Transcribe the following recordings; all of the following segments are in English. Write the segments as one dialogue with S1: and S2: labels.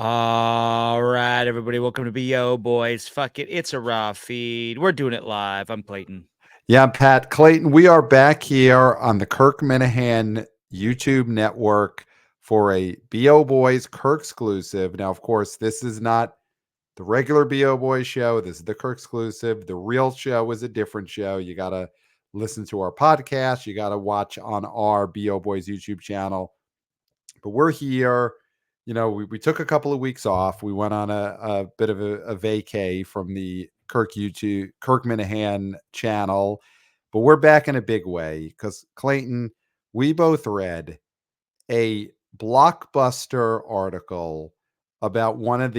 S1: All right, everybody, welcome to BO Boys. Fuck it, it's a raw feed. We're doing it live. I'm Clayton.
S2: Yeah, Pat Clayton. We are back here on the Kirk Minahan YouTube network for a BO Boys Kirksclusive. Now, of course, this is not the regular BO Boys show. This is the Kirksclusive. The real show is a different show. You got to listen to our podcast. You got to watch on our BO Boys YouTube channel. But we're here. We took a couple of weeks off. We went on a bit of a vacay from the Kirk Minahan channel, but we're back in a big way because Clayton, we both read a blockbuster article about one of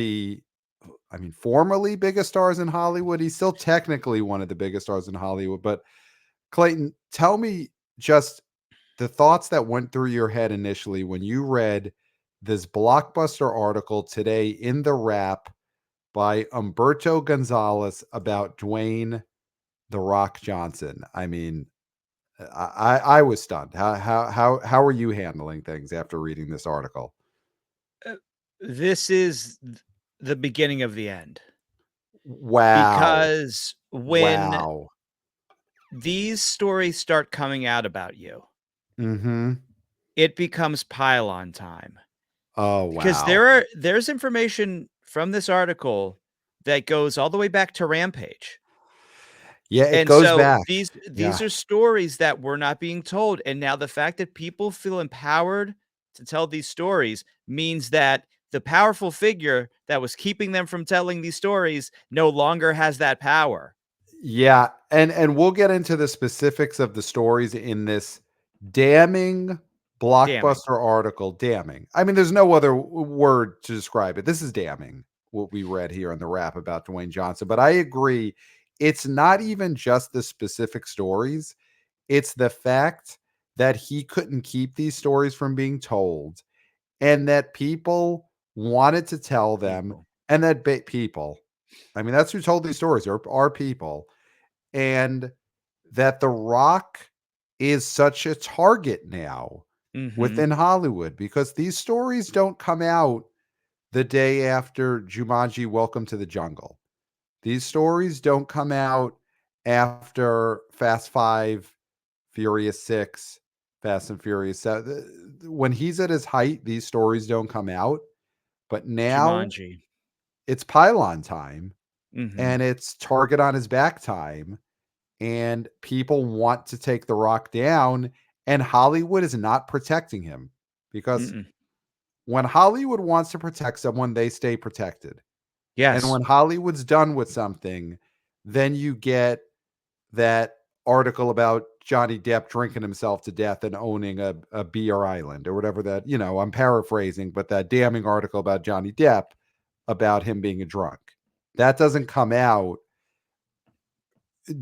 S2: formerly biggest stars in Hollywood. He's still technically one of the biggest stars in Hollywood. But Clayton, tell me just the thoughts that went through your head initially when you read this blockbuster article today in the Wrap by Humberto Gonzalez about Dwayne The Rock Johnson. I mean, I was stunned. How are you handling things after reading this article?
S1: This is the beginning of the end.
S2: Wow.
S1: Because when
S2: Wow.
S1: these stories start coming out about you,
S2: Mm-hmm.
S1: it becomes pile-on time.
S2: Oh,
S1: Because
S2: wow.
S1: there's information from this article that goes all the way back to Rampage.
S2: Yeah, it
S1: And
S2: goes
S1: so
S2: back.
S1: these
S2: Yeah.
S1: are stories that we're not being told, and now the fact that people feel empowered to tell these stories means that the powerful figure that was keeping them from telling these stories no longer has that power.
S2: Yeah, and we'll get into the specifics of the stories in this damning
S1: Damning.
S2: blockbuster article. Damning. I mean, there's no other word to describe it. This is damning what we read here in the Wrap about Dwayne Johnson. But I agree, it's not even just the specific stories. It's the fact that he couldn't keep these stories from being told, and that people wanted to tell them,
S1: People.
S2: and that people. I mean, that's who told these stories are people, and that The Rock is such a target now
S1: Mhm.
S2: within Hollywood because these stories don't come out the day after Jumanji Welcome to the Jungle. These stories don't come out after Fast 5, Furious 6, Fast and Furious 7. When he's at his height, these stories don't come out. But now
S1: Jumanji.
S2: it's pylon time
S1: Mhm.
S2: and it's target on his back time, and people want to take The Rock down, and Hollywood is not protecting him because
S1: Mm-mm.
S2: when Hollywood wants to protect someone, they stay protected. And
S1: Yes.
S2: when Hollywood's done with something, then you get that article about Johnny Depp drinking himself to death and owning a beer island or whatever that, I'm paraphrasing, but that damning article about Johnny Depp about him being a drunk. That doesn't come out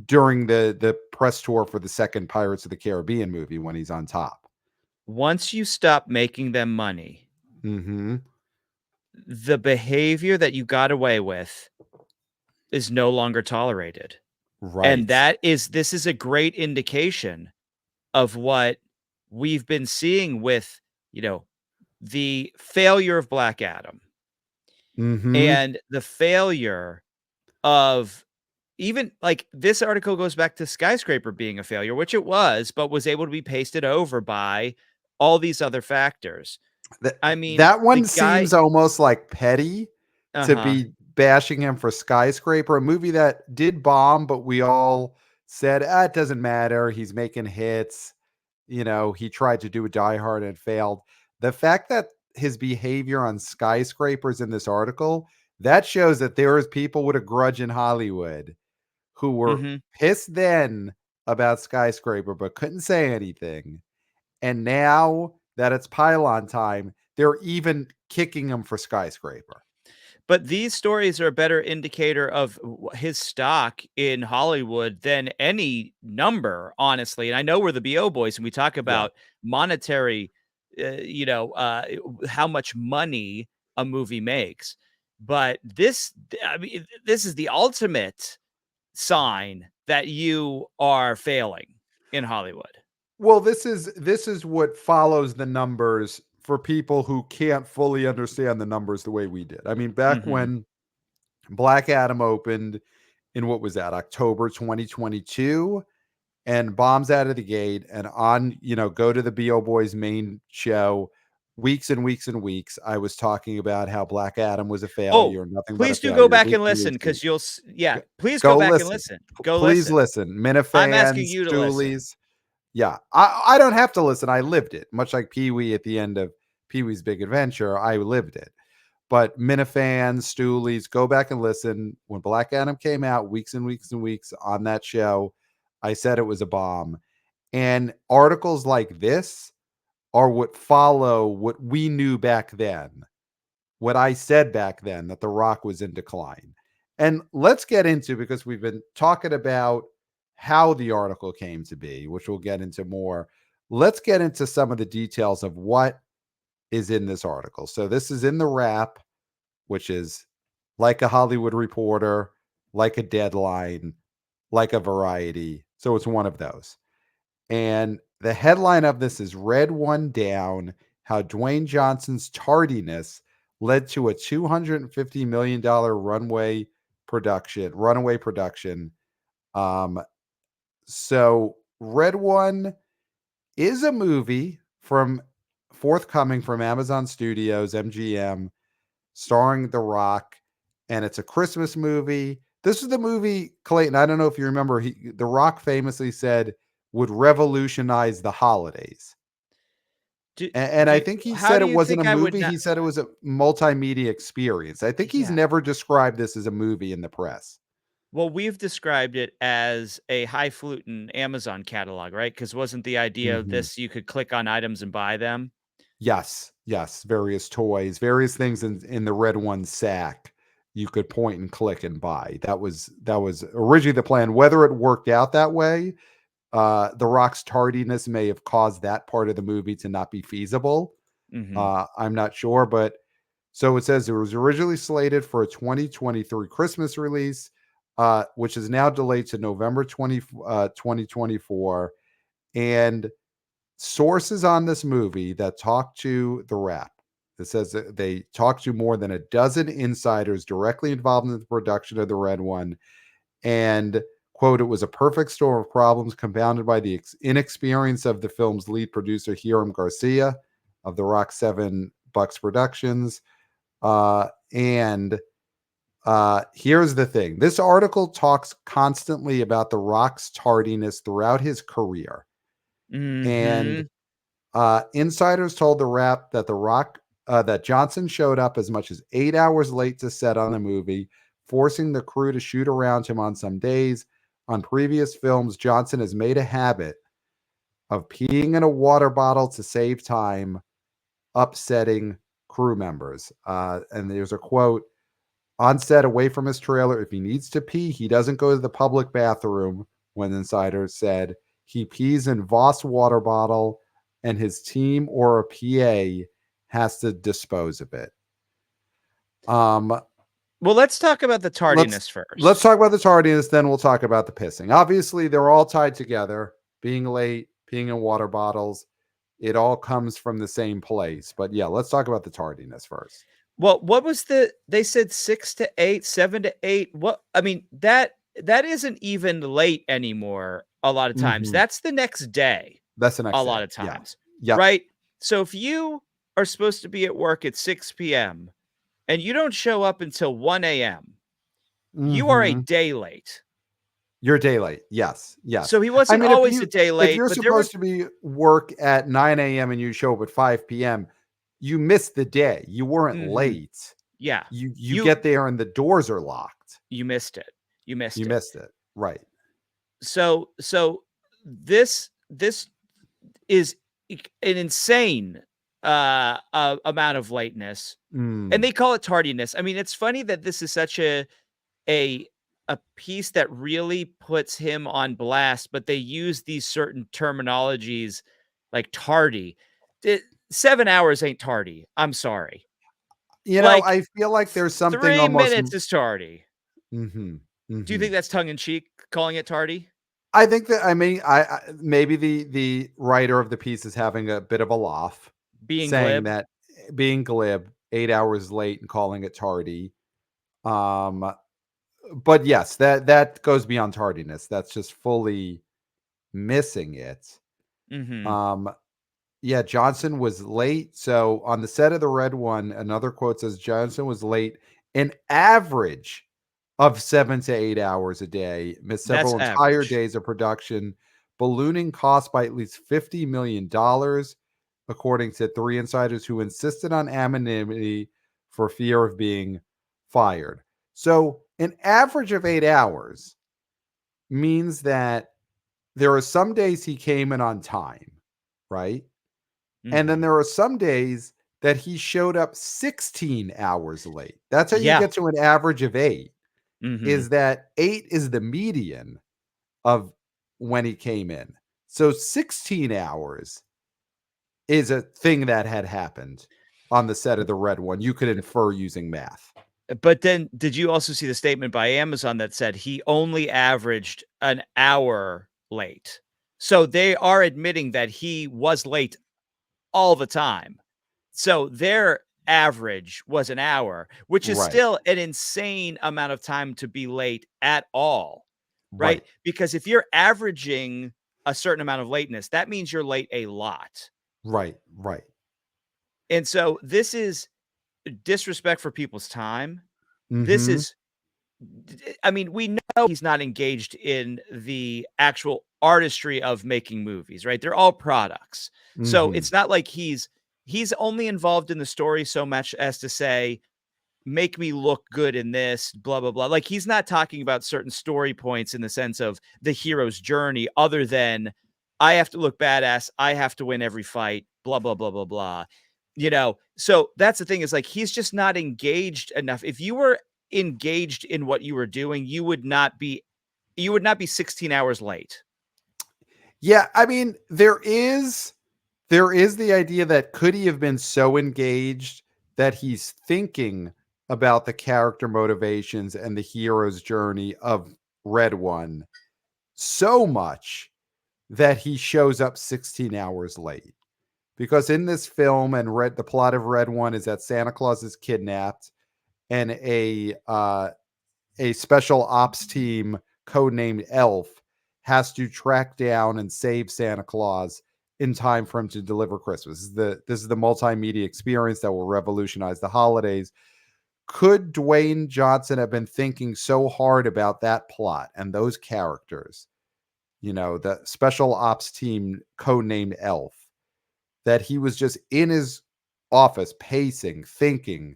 S2: during the press tour for the second Pirates of the Caribbean movie when he's on top.
S1: Once you stop making them money,
S2: Mhm.
S1: the behavior that you got away with is no longer tolerated. And
S2: Right.
S1: this is a great indication of what we've been seeing with, you know, the failure of Black Adam
S2: Mhm.
S1: and the failure of even like this article goes back to Skyscraper being a failure, which it was, but was able to be pasted over by all these other factors.
S2: That
S1: I mean,
S2: that
S1: the
S2: one
S1: guy
S2: seems almost like petty to
S1: uh-huh.
S2: be bashing him for Skyscraper, a movie that did bomb, but we all said, it doesn't matter. He's making hits. He tried to do a Die Hard and failed. The fact that his behavior on Skyscrapers in this article, that shows that there is people with a grudge in Hollywood who were
S1: Mhm.
S2: pissed then about Skyscraper but couldn't say anything. And now that it's pylon time, they're even kicking him for Skyscraper.
S1: But these stories are a better indicator of his stock in Hollywood than any number, honestly. And I know we're the BO boys and we talk
S2: Yeah.
S1: about monetary, how much money a movie makes. But I mean, this is the ultimate sign that you are failing in Hollywood.
S2: Well, this is what follows the numbers for people who can't fully understand the numbers the way we did. I mean, back
S1: Mhm.
S2: when Black Adam opened in what was that, October 2022, and bombs out of the gate, and on, go to the BO Boys main show, weeks and weeks and weeks, I was talking about how Black Adam was a
S1: Oh,
S2: failure, nothing but a
S1: please do go
S2: failure,
S1: back
S2: week
S1: and
S2: and
S1: listen,
S2: weeks and
S1: because yeah,
S2: Go
S1: please go
S2: go
S1: back and
S2: listen.
S1: listen. Go
S2: Please
S1: listen.
S2: listen.
S1: I'm asking
S2: Minifans,
S1: you to listen.
S2: Stoolies. Yeah. I don't have to listen. I lived it. Much like Pee-wee at the end of Pee-wee's Big Adventure, I lived it. But Minifans, Stoolies, go back and listen. When Black Adam came out, weeks and weeks and weeks on that show, I said it was a bomb. And articles like this are what follow what we knew back then, what I said back then, that The Rock was in decline. And let's get into, because we've been talking about how the article came to be, which we'll get into more. Let's get into some of the details of what is in this article. So this is in the wrap, which is like a Hollywood Reporter, like a Deadline, like a Variety. So it's one of those. And the headline of this is Red One Down: How Dwayne Johnson's Tardiness Led to a $250 million runaway production. Um, so Red One is a movie from forthcoming from Amazon Studios, MGM, starring The Rock, and it's a Christmas movie. This is the movie, Clayton. I don't know if you remember, The Rock famously said would revolutionize the holidays.
S1: Do
S2: And I
S1: do
S2: think he
S1: How
S2: said
S1: do
S2: it
S1: you
S2: wasn't a
S1: think I would
S2: movie.
S1: not?
S2: He said it was a multimedia experience. I think he's
S1: Yeah.
S2: never described this as a movie in the press.
S1: Well, we've described it as a highfalutin Amazon catalog, right? Because wasn't the idea of
S2: Mhm.
S1: this you could click on items and buy them?
S2: Yes, yes, various toys, various things in the Red One sack you could point and click and buy. That was originally the plan. Whether it worked out that way, The Rock's tardiness may have caused that part of the movie to not be feasible.
S1: Mhm.
S2: I'm not sure, but so it says it was originally slated for a 2023 Christmas release, which is now delayed to November 2024. And sources on this movie that talked to the Wrap, it says that they talked to more than a dozen insiders directly involved in the production of the Red One, and quote, it was a perfect storm of problems compounded by the inexperience of the film's lead producer Hiram Garcia of the Rock 7 Bucks Productions. And Here's the thing: this article talks constantly about the Rock's tardiness throughout his career, and
S1: Mhm.
S2: insiders told the Wrap that that Johnson showed up as much as 8 hours late to set on the movie, forcing the crew to shoot around him on some days. On previous films, Johnson has made a habit of peeing in a water bottle to save time, upsetting crew members. And there's a quote on set, away from his trailer. If he needs to pee, he doesn't go to the public bathroom. When insiders said he pees in Voss water bottle, and his team or a PA has to dispose of it. Um,
S1: Well, let's talk about the
S2: let's
S1: tardiness
S2: let's
S1: first.
S2: talk about the tardiness, then we'll talk about the pissing. Obviously, they're all tied together. Being late, peeing in water bottles, it all comes from the same place. But yeah, let's talk about the tardiness first.
S1: Well, what was they said 6 to 8, 7 to 8. What I mean, that isn't even late anymore a lot of times.
S2: Mhm.
S1: That's the next day
S2: That's the
S1: a
S2: next
S1: lot
S2: day.
S1: of
S2: Yeah.
S1: times,
S2: Yep.
S1: right? So if you are supposed to be at work at 6 p.m. and you don't show up until 1 a.m., you are a
S2: Mhm.
S1: day late.
S2: You're a day late. Yes,
S1: So
S2: yes.
S1: he
S2: I
S1: wasn't
S2: mean, if
S1: always a
S2: you
S1: day
S2: if
S1: late,
S2: you're
S1: but there was
S2: supposed to be work at 9 a.m. and you show up at 5 p.m., you missed the day. You weren't
S1: mhm.
S2: late.
S1: Yeah.
S2: You
S1: You
S2: get there and the doors are locked.
S1: you missed it. You
S2: You
S1: missed it.
S2: missed it. Right.
S1: This is an insane amount of lateness, and
S2: Mm.
S1: they call it tardiness. I mean, it's funny that this is such a a piece that really puts him on blast, but they use these certain terminologies like tardy. It, 7 hours ain't tardy. I'm sorry. Like
S2: I feel like there's something
S1: 3 minutes is tardy.
S2: Mhm.
S1: Do you think
S2: Mhm.
S1: that's tongue in cheek calling it tardy?
S2: I think that, I mean, I maybe the writer of the piece is having a bit of a laugh,
S1: Being
S2: saying
S1: glib.
S2: that being glib, 8 hours late and calling it tardy. Um, but yes, that goes beyond tardiness. That's just fully missing it.
S1: Mhm.
S2: Um, yeah, Johnson was late. So on the set of the red one, another quote says Johnson was late an average of 7 to 8 hours a day, missed
S1: That's
S2: several entire
S1: average.
S2: days of production, ballooning costs by at least $50 million, according to three insiders who insisted on anonymity for fear of being fired. So an average of 8 hours means that there are some days he came in on time, right? And then
S1: Mhm.
S2: there are some days that he showed up 16 hours late. That's how you
S1: Yeah.
S2: get to an average of 8,
S1: Mhm.
S2: is that 8 is the median of when he came in. So 16 hours is a thing that had happened on the set of the red one. You could infer using math.
S1: But then did you also see the statement by Amazon that said he only averaged an hour late? So they are admitting that he was late all the time. So their average was an hour, which is
S2: Right.
S1: still an insane amount of time to be late at all, right?
S2: Right.
S1: Because if you're averaging a certain amount of lateness, that means you're late a lot.
S2: Right. Right.
S1: And so this is disrespect for people's time. This
S2: Mhm.
S1: is I mean, we know he's not engaged in the actual artistry of making movies, right? They're all products. So
S2: Mhm.
S1: it's not like he's only involved in the story so much as to say, make me look good in this, blah, blah, blah. Like he's not talking about certain story points in the sense of the hero's journey, other than I have to look badass, I have to win every fight, blah, blah, blah, blah, blah. So that's the thing, is like he's just not engaged enough. If you were engaged in what you were doing, you would not be 16 hours late.
S2: Yeah, I mean, there is the idea that could he have been so engaged that he's thinking about the character motivations and the hero's journey of Red One so much that he shows up 16 hours late. Because in this film and Red the plot of Red One is that Santa Claus is kidnapped and a special ops team codenamed Elf has to track down and save Santa Claus in time for him to deliver Christmas. This is the multimedia experience that will revolutionize the holidays. Could Dwayne Johnson have been thinking so hard about that plot and those characters, the special ops team codenamed Elf, that he was just in his office pacing, thinking,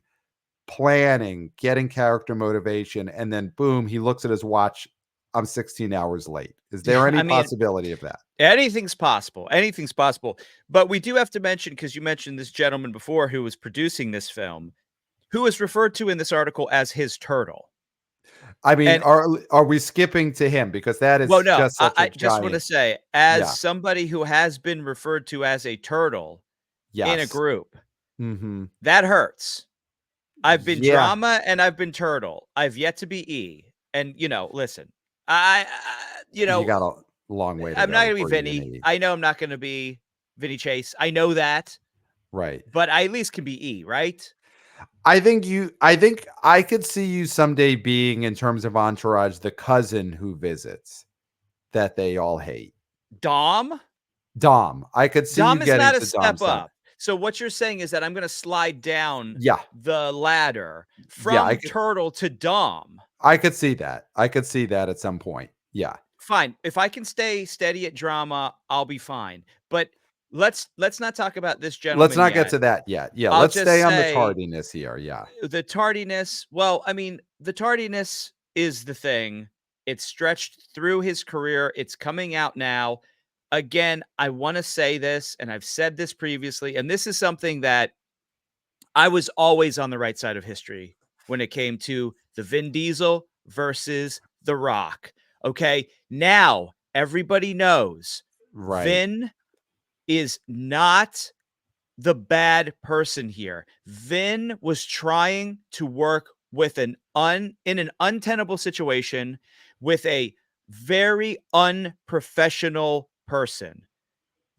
S2: planning, getting character motivation, and then boom, he looks at his watch. I'm 16 hours late. Is there any
S1: I mean,
S2: possibility of that?
S1: anything's possible. Anything's possible. But we do have to mention, because you mentioned this gentleman before who was producing this film, who is referred to in this article as his turtle.
S2: I mean,
S1: And
S2: are we skipping to him because that
S1: well,
S2: is
S1: no,
S2: just
S1: I,
S2: such a
S1: I just want to
S2: giant.
S1: say, as
S2: Yeah.
S1: somebody who has been referred to as a turtle in a
S2: Yes.
S1: group,
S2: Hmm.
S1: that hurts. I've been
S2: Yeah.
S1: drama and I've been turtle. I've yet to be E. And listen, I you
S2: You
S1: know,
S2: got a long way to
S1: I'm
S2: go
S1: not gonna be
S2: before you're gonna
S1: Vinny.
S2: eat.
S1: I know I'm not gonna be Vinny Chase. I know that,
S2: Right.
S1: but I at least can be E, right?
S2: I think I could see you someday being, in terms of entourage, the cousin who visits that they all hate.
S1: Dom.
S2: Dom. I could see you
S1: Dom is
S2: getting
S1: not a
S2: to Dom
S1: step
S2: side.
S1: up. So what you're saying is that I'm gonna slide down
S2: Yeah.
S1: the ladder
S2: Yeah,
S1: from turtle to Dom.
S2: I could see that. I could see that at some point. Yeah.
S1: Fine. If I can stay steady at drama, I'll be fine. But let's not talk about this
S2: Let's
S1: gentleman
S2: not get
S1: yet.
S2: to that yet. Yeah,
S1: I'll
S2: let's stay
S1: just
S2: on the
S1: say
S2: tardiness here. Yeah.
S1: the tardiness, well, I mean, the tardiness is the thing. It's stretched through his career. It's coming out now. Again, I want to say this, and I've said this previously, and this is something that I was always on the right side of history when it came to the Vin Diesel versus The Rock. Okay. Now everybody knows
S2: Right.
S1: Vin is not the bad person here. Vin was trying to work with in an untenable situation with a very unprofessional person,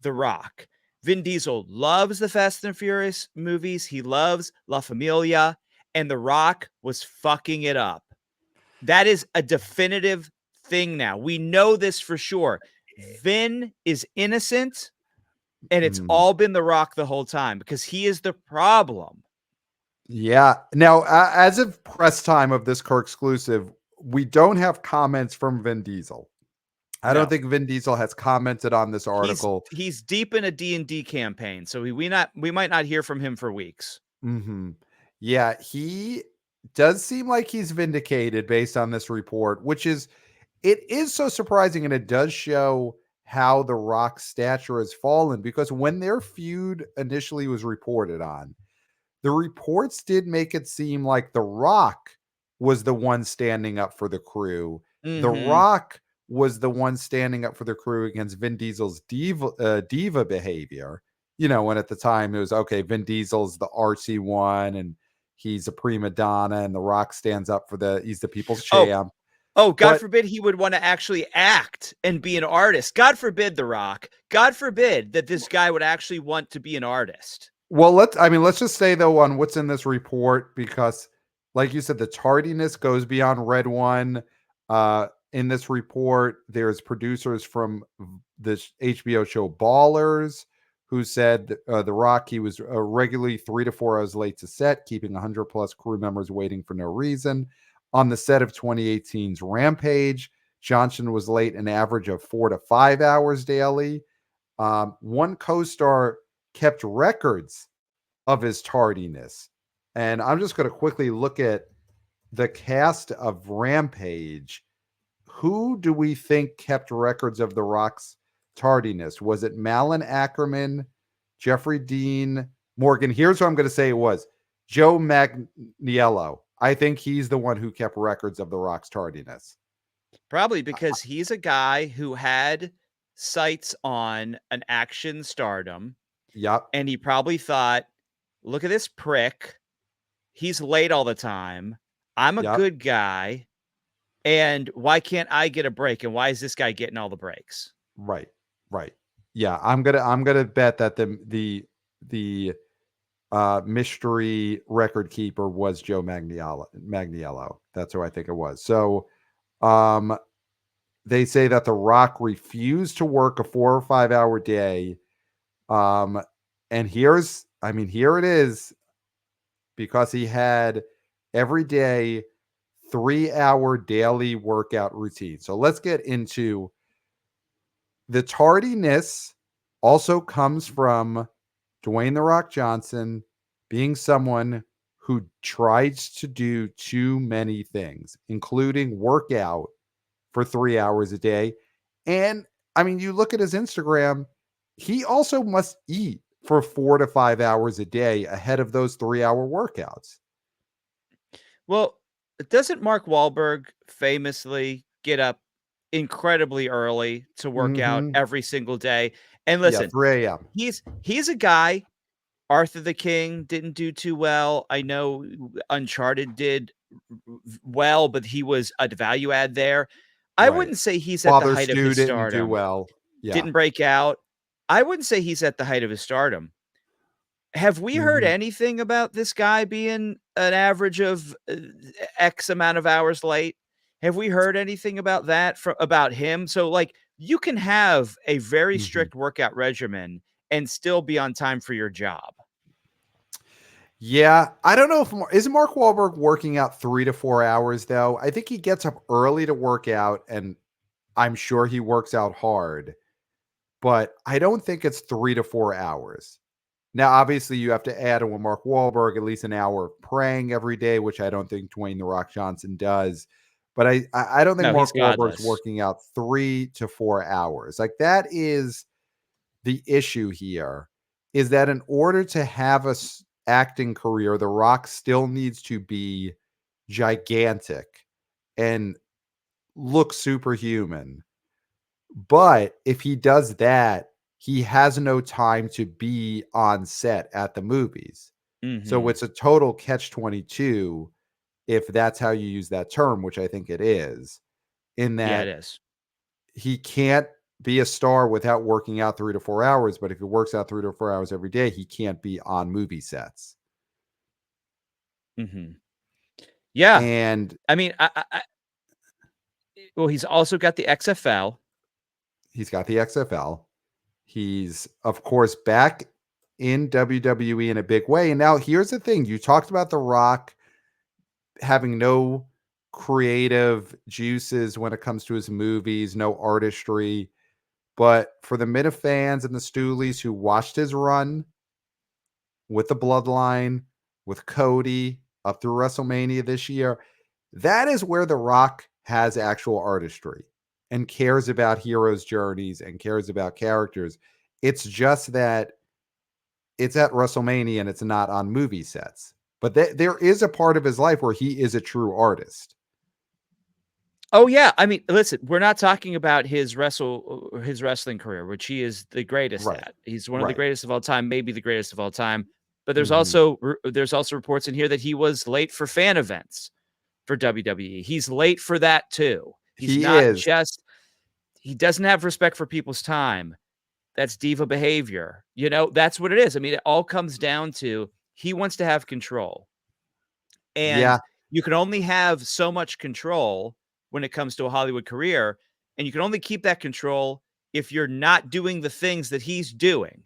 S1: The Rock. Vin Diesel loves the Fast and Furious movies. He loves La Familia, and The Rock was fucking it up. That is a definitive thing now. We know this for sure. Vin is innocent, and it's
S2: Mhm.
S1: all been The Rock the whole time because he is the problem.
S2: Yeah. Now, as of press time of this Kirksclusive, we don't have comments from Vin Diesel. I don't
S1: No.
S2: think Vin Diesel has commented on this
S1: He's
S2: article.
S1: he's deep in a D&D campaign, so we might not hear from him for weeks.
S2: Hmm. Yeah, he does seem like he's vindicated based on this report, which is it is so surprising, and it does show how the Rock's stature has fallen because when their feud initially was reported on, the reports did make it seem like The Rock was the one standing up for the crew. The
S1: Mhm.
S2: Rock was the one standing up for the crew against Vin Diesel's diva behavior. When at the time it was okay, Vin Diesel's the artsy one and he's a prima donna, and The Rock stands up for he's the people's
S1: Oh,
S2: champ.
S1: oh, God
S2: But
S1: forbid he would want to actually act and be an artist. God forbid The Rock. God forbid that this guy would actually want to be an artist.
S2: Well, let's just say though on what's in this report because like you said, the tardiness goes beyond Red One. In this report, there's producers from this HBO show Ballers who said The Rock, he was regularly 3 to 4 hours late to set, keeping 100 plus crew members waiting for no reason. On the set of 2018's Rampage, Johnson was late an average of 4 to 5 hours daily. One co-star kept records of his tardiness. And I'm just going to quickly look at the cast of Rampage. Who do we think kept records of The Rock's tardiness? Was it Malin Ackerman, Jeffrey Dean, Morgan? Here's what I'm going to say it was Joe Magniello. I think he's the one who kept records of The Rock's tardiness.
S1: Probably because he's a guy who had sights on an action stardom,
S2: Yep.
S1: and he probably thought, look at this prick. He's late all the time. I'm a
S2: Yep.
S1: good guy. And why can't I get a break? And why is this guy getting all the breaks?
S2: Right. Right. Yeah. I'm gonna bet that the mystery record keeper was Joe Magniello. That's who I think it was. So um they say that The Rock refused to work a 4 or 5 hour day. Um and here it is, because he had every day 3 hour daily workout routine. So let's get into the tardiness also comes from Dwayne The Rock Johnson being someone who tries to do too many things, including workout for 3 hours a day. And you look at his Instagram, he also must eat for 4 to 5 hours a day ahead of those 3 hour workouts.
S1: Well, doesn't Mark Wahlberg famously get up incredibly early to work out
S2: Mm-hmm.
S1: every single day? And
S2: Yeah,
S1: listen,
S2: 3 a.m.
S1: he's a guy. Arthur the King didn't do too well. I know Uncharted did well, but he was a value add there. I
S2: Right.
S1: wouldn't say he's at the
S2: Father
S1: height of
S2: Stu
S1: his
S2: didn't do
S1: stardom.
S2: well. Yeah.
S1: Didn't break out. I wouldn't say he's at the height of his stardom. Have we heard
S2: Mhm.
S1: anything about this guy being an average of X amount of hours late? Have we heard anything about that about him? So like you can have a very
S2: Mhm.
S1: strict workout regimen and still be on time for your job.
S2: Yeah, I don't know if is Mark Wahlberg working out 3 to 4 hours though. I think he gets up early to work out, and I'm sure he works out hard, but I don't think it's 3 to 4 hours. Now, obviously, you have to add in with Mark Wahlberg at least an hour of praying every day, which I don't think Dwayne The Rock Johnson does. But I don't think
S1: No, he's
S2: Mark Wahlberg's
S1: godless.
S2: working out 3 to 4 hours. Like that is the issue here, is that in order to have a acting career, The Rock still needs to be gigantic and look superhuman. But if he does that, he has no time to be on set at the movies. So
S1: Mhm.
S2: it's a total catch 22 if that's how you use that term, which I think it is, in
S1: Yeah, it
S2: that
S1: is.
S2: he can't be a star without working out 3 to 4 hours, but if he works out 3 to 4 hours every day, he can't be on movie sets.
S1: Mhm. Yeah.
S2: And
S1: I mean, well, he's also got the XFL.
S2: he's got the XFL. He's, of course, back in WWE in a big way. And now here's the thing. You talked about The Rock having no creative juices when it comes to his movies, no artistry. But for the Minifans and the Stoolies who watched his run with the Bloodline, with Cody, up through WrestleMania this year, that is where The Rock has actual artistry and cares about heroes' journeys and cares about characters. It's just that it's at WrestleMania and it's not on movie sets. But there is a part of his life where he is a true artist.
S1: Oh, yeah. I mean, listen, we're not talking about his wrestling career, which he is the greatest
S2: Right.
S1: at. He's one of the
S2: Right.
S1: greatest of all time, maybe the greatest of all time. But
S2: Hmm.
S1: there's also reports in here that he was late for fan events for WWE. He's late for that too. He's
S2: He
S1: not
S2: is.
S1: just he doesn't have respect for people's time. That's diva behavior. That's what it is. I mean, it all comes down to he wants to have control. And
S2: Yeah.
S1: you can only have so much control when it comes to a Hollywood career, and you can only keep that control if you're not doing the things that he's doing.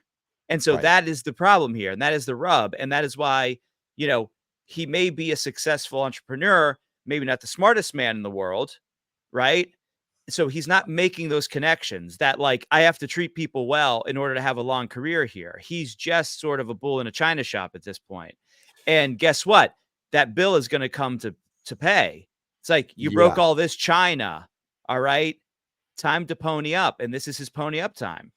S1: And so
S2: Right.
S1: that is the problem here, and that is the rub, and that is why, you know, he may be a successful entrepreneur, maybe not the smartest man in the world, right? So he's not making those connections that, like, I have to treat people well in order to have a long career here. He's just sort of a bull in a china shop at this point. And guess what? That bill is going to come to pay. It's like you broke
S2: Yeah.
S1: all this china. All right. Time to pony up. And this is his pony up time.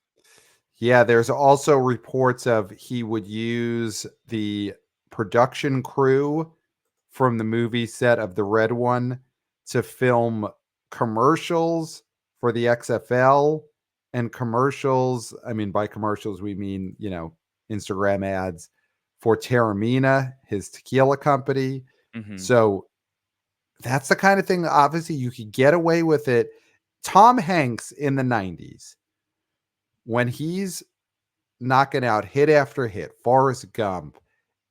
S2: Yeah, there's also reports of he would use the production crew from the movie set of the Red One to film commercials for the XFL and commercials. I mean, by commercials, we mean, Instagram ads for Terramina, his tequila company.
S1: Hmm.
S2: So that's the kind of thing, obviously, you could get away with it. Tom Hanks in the 90s, when he's knocking out hit after hit, Forrest Gump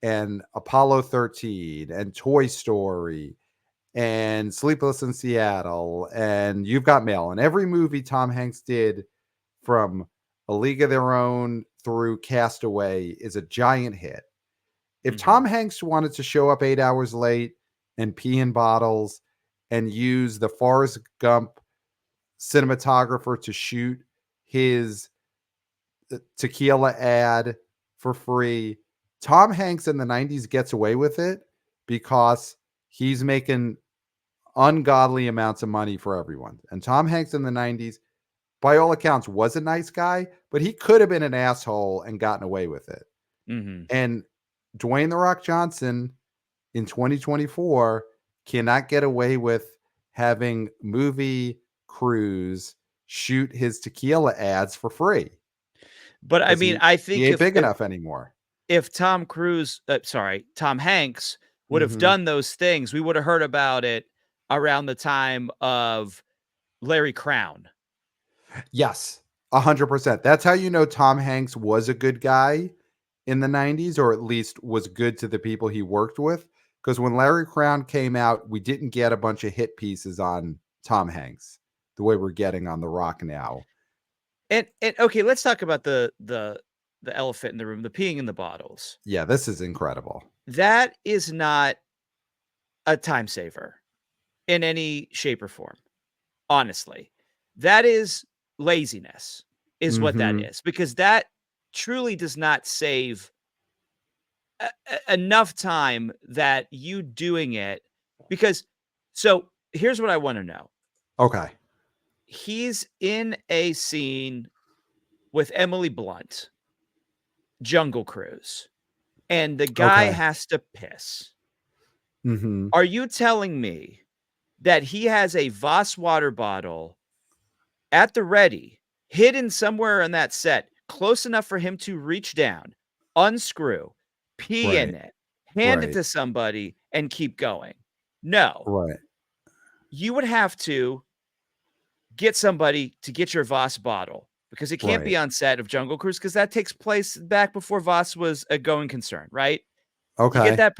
S2: and Apollo 13 and Toy Story and Sleepless in Seattle and You've Got Mail. And every movie Tom Hanks did from A League of Their Own through Castaway is a giant hit. If
S1: Hmm.
S2: Tom Hanks wanted to show up 8 hours late and pee in bottles and use the Forrest Gump cinematographer to shoot his tequila ad for free, Tom Hanks in the 90s gets away with it because he's making ungodly amounts of money for everyone. And Tom Hanks in the 90s, by all accounts, was a nice guy, but he could have been an asshole and gotten away with it.
S1: Hmm.
S2: And Dwayne The Rock Johnson in 2024 cannot get away with having movie crews shoot his tequila ads for free
S1: But I
S2: because
S1: mean,
S2: he
S1: I
S2: he
S1: think
S2: ain't big enough anymore.
S1: if Tom Hanks would have
S2: Mhm.
S1: done those things, we would have heard about it around the time of Larry Crown.
S2: Yes, 100%. That's how you know Tom Hanks was a good guy in the 90s, or at least was good to the people he worked with. Because when Larry Crown came out, we didn't get a bunch of hit pieces on Tom Hanks the way we're getting on The Rock now.
S1: And okay, let's talk about the elephant in the room, the peeing in the bottles.
S2: Yeah, this is incredible.
S1: That is not a time saver in any shape or form, honestly. That is laziness, is what that
S2: Mhm.
S1: is, because that truly does not save enough time that you doing it. Because, so here's what I want to know.
S2: Okay.
S1: He's in a scene with Emily Blunt, Jungle Cruise, and the guy
S2: Okay.
S1: has to piss.
S2: Mhm.
S1: Are you telling me that he has a Voss water bottle at the ready, hidden somewhere on that set, close enough for him to reach down, unscrew, pee in
S2: Right.
S1: it, hand it
S2: Right.
S1: to somebody, and keep going? No.
S2: Right.
S1: You would have to get somebody to get your Voss bottle because it can't
S2: Right.
S1: be on set of Jungle Cruise because that takes place back before Voss was a going concern, right? You get
S2: Okay.
S1: that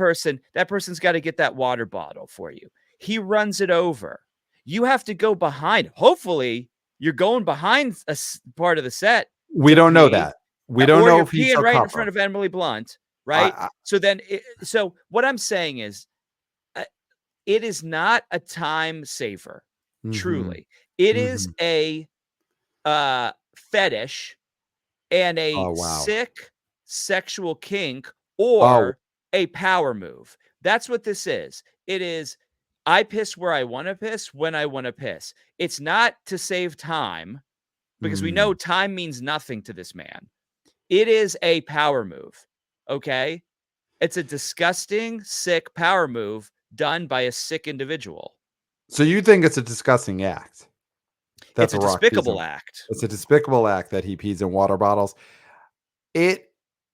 S1: person's got to get that water bottle for you. He runs it over. You have to go behind. Hopefully, you're going behind a part of the set
S2: We
S1: to
S2: don't know
S1: pee,
S2: that. We don't
S1: or
S2: know
S1: you're
S2: if he's
S1: peeing
S2: a
S1: right in front
S2: cover.
S1: of Emily Blunt,
S2: I,
S1: right?
S2: I
S1: So so what I'm saying is, uh, it is not a time saver.
S2: mhm,
S1: Truly, it is
S2: mhm.
S1: a fetish and a
S2: Oh, wow.
S1: sick sexual kink
S2: Oh,
S1: or a power move. That's what this is. It is, I piss where I want to piss when I want to piss. It's not to save time because we know
S2: mm.
S1: time means nothing to this man. It is a power move. Okay? It's a disgusting, sick power move done by a sick individual.
S2: So you think it's a disgusting act that
S1: It's
S2: The
S1: a
S2: Rock pees in?
S1: despicable act.
S2: It's a despicable act that he pees in water bottles. It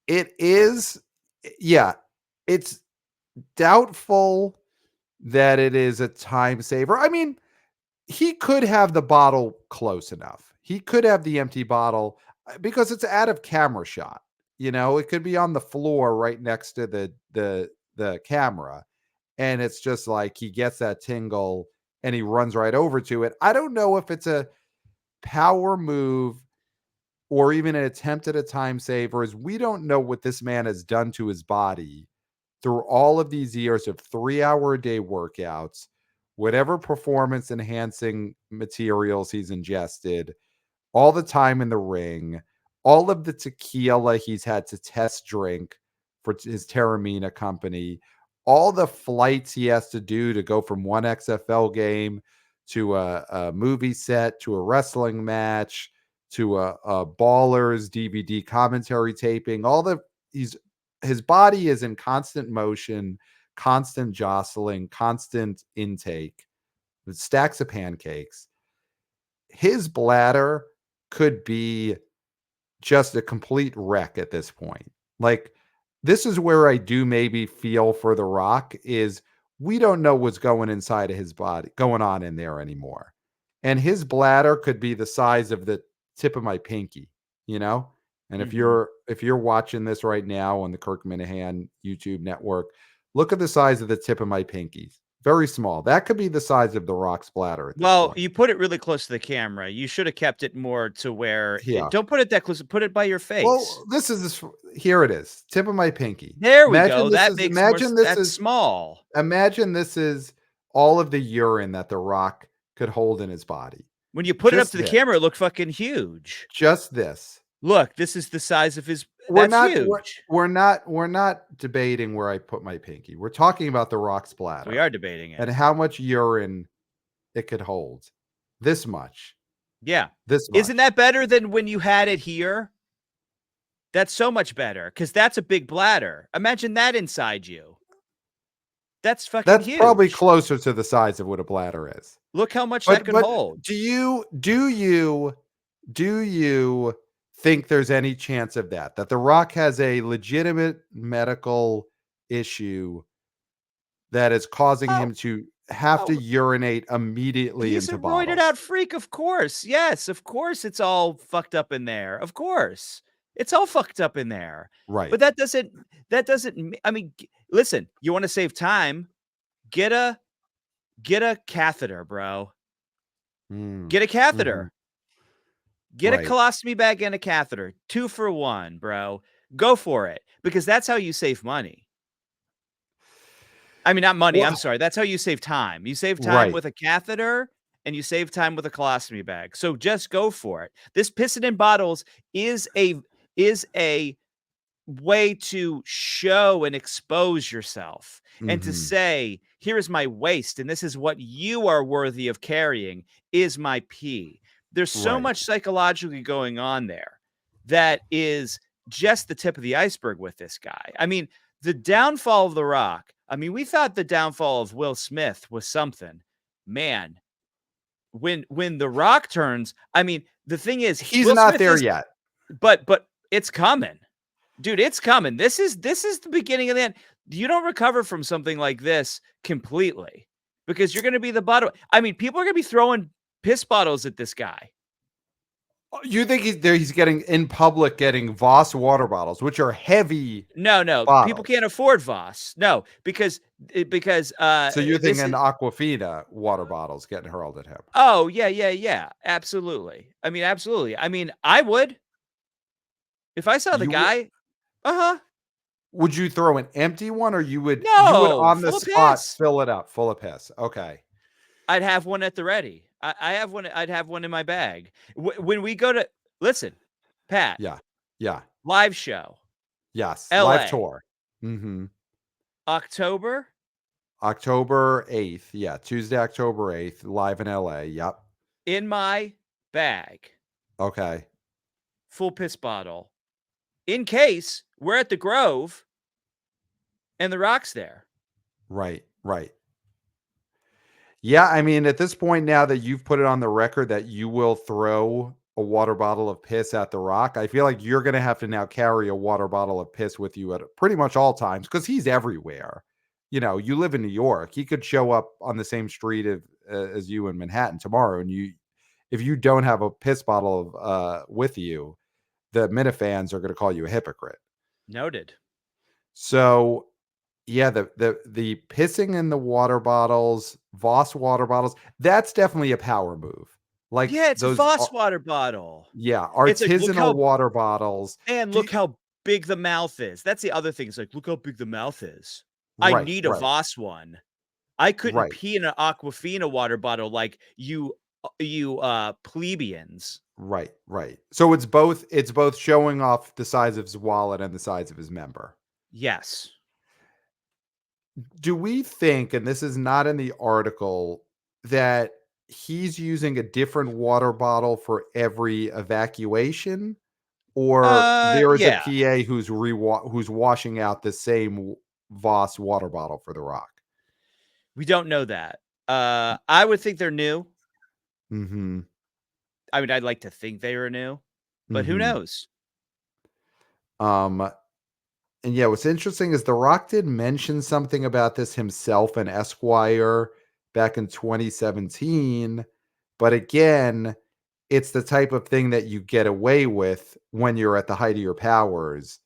S2: it is, yeah, it's doubtful that it is a time saver. I mean, he could have the bottle close enough. He could have the empty bottle because it's out of camera shot. It could be on the floor right next to the camera, and it's just like he gets that tingle and he runs right over to it. I don't know if it's a power move or even an attempt at a time saver, as we don't know what this man has done to his body through all of these years of 3-hour a day workouts, whatever performance enhancing materials he's ingested, all the time in the ring, all of the tequila he's had to test drink for his Terramina company, all the flights he has to do to go from one XFL game to a movie set to a wrestling match to a Ballers DVD commentary taping. His body is in constant motion, constant jostling, constant intake with stacks of pancakes. His bladder could be just a complete wreck at this point. Like, this is where I do maybe feel for The Rock is we don't know what's going on in there anymore. And his bladder could be the size of the tip of my pinky, you know? And if
S1: Mhm.
S2: you're watching this right now on the Kirk Minahan YouTube network, look at the size of the tip of my pinky. Very small. That could be the size of The Rock's bladder at this
S1: Well,
S2: point.
S1: you put it really close to the camera. You should have kept it more to where
S2: Yeah.
S1: don't put it that close. Put it by your face.
S2: Well, here it is, tip of my pinky.
S1: There we
S2: Imagine
S1: go.
S2: this
S1: That
S2: is
S1: makes more
S2: imagine this
S1: that's
S2: is
S1: small.
S2: imagine this is all of the urine that The Rock could hold in his body.
S1: When you put it up
S2: Just
S1: to the
S2: this.
S1: camera, it looked fucking huge.
S2: Just this.
S1: Look, this is the size of his
S2: We're
S1: that's
S2: not we're
S1: huge.
S2: we're not debating where I put my pinky. We're talking about The Rock's
S1: We
S2: bladder
S1: are debating it.
S2: and how much urine it could hold. This much.
S1: Yeah.
S2: This
S1: Isn't
S2: much.
S1: that better than when you had it here? That's so much better because that's a big bladder. Imagine that inside you. That's fucking
S2: That's probably
S1: huge.
S2: closer to the size of what a bladder is.
S1: Look how much that
S2: But
S1: could
S2: but
S1: hold.
S2: do you think there's any chance of that The Rock has a legitimate medical issue that is causing
S1: Oh,
S2: him to have to
S1: oh,
S2: urinate immediately
S1: he's a
S2: into
S1: roided
S2: bottles?
S1: out freak, of course. Yes, of course it's all fucked up in there. Of course. It's all fucked up in there.
S2: Right.
S1: But that doesn't I mean, listen, you want to save time? Get a get a catheter, bro.
S2: Mm.
S1: Get a
S2: Mhm.
S1: catheter. Get a
S2: Right.
S1: colostomy bag and a catheter. 2 for 1, bro. Go for it because that's how you save money. I mean, not money, I'm
S2: Well,
S1: sorry. That's how you save time. You save time
S2: right.
S1: with a catheter and you save time with a colostomy bag. So just go for it. This pissing in bottles is a way to show and expose yourself and to
S2: Mhm.
S1: say, here is my waste and this is what you are worthy of carrying is my pee. There's so
S2: Right.
S1: much psychologically going on there that is just the tip of the iceberg with this guy. I mean, the downfall of The Rock. I mean, we thought the downfall of Will Smith was something. Man, when The Rock turns, I mean, the thing is
S2: He's
S1: Will
S2: not
S1: Smith
S2: there
S1: is
S2: yet.
S1: but it's coming. Dude, it's coming. This is the beginning of the end. You don't recover from something like this completely because you're going to be the bottom. I mean, people are going to be throwing piss bottles at this guy.
S2: You think he's getting in public getting Voss water bottles, which are heavy
S1: No, people
S2: bottles.
S1: can't afford Voss. No, because
S2: So you're
S1: this
S2: thinking
S1: is
S2: Aquafina water bottles getting hurled at him.
S1: oh yeah, absolutely. I mean, I would if I saw the
S2: You
S1: guy. Uh huh.
S2: would you throw an empty one, or you would
S1: No,
S2: on the
S1: full of
S2: spot
S1: piss.
S2: fill it up full of piss? Okay.
S1: I'd have one at the ready. I have one. I'd have one in my bag. When we go to listen, Pat,
S2: Yeah. Yeah.
S1: live show,
S2: Yes. Live
S1: L.A.,
S2: tour. Mhm.
S1: October
S2: October 8th. Yeah, Tuesday, October 8th, live in LA. Yep.
S1: in my bag,
S2: Okay.
S1: full piss bottle, in case we're at the Grove and the Rock's there.
S2: Right. Right. Yeah, I mean, at this point now that you've put it on the record that you will throw a water bottle of piss at The Rock, I feel like you're gonna have to now carry a water bottle of piss with you at pretty much all times because he's everywhere. You live in New York. He could show up on the same street as you in Manhattan tomorrow, and if you don't have a piss bottle with you, the Minifans are gonna call you a hypocrite.
S1: Noted.
S2: So yeah, the pissing in the water bottles, Voss water bottles, that's definitely a power move. Like
S1: Yeah, it's a
S2: those
S1: Voss water bottle.
S2: yeah,
S1: It's like,
S2: artisanal water bottles. Do
S1: look
S2: you
S1: how big the mouth is. That's the other thing. It's like, look how big the mouth is. I
S2: right,
S1: need a
S2: right,
S1: Voss one. I couldn't
S2: right,
S1: pee in an Aquafina water bottle like you plebeians.
S2: right, right. So it's both showing off the size of his wallet and the size of his member.
S1: Yes.
S2: Do we think, and this is not in the article, that he's using a different water bottle for every evacuation? Or there is a
S1: Yeah.
S2: PA who's washing out the same Voss water bottle for The Rock.
S1: We don't know that. I would think they're new.
S2: Mhm,
S1: I mean, I'd like to think they were new, but who
S2: mhm.
S1: knows?
S2: Um, and yeah, what's interesting is The Rock did mention something about this himself in Esquire back in 2017, but again, it's the type of thing that you get away with when you're at the height of your powers,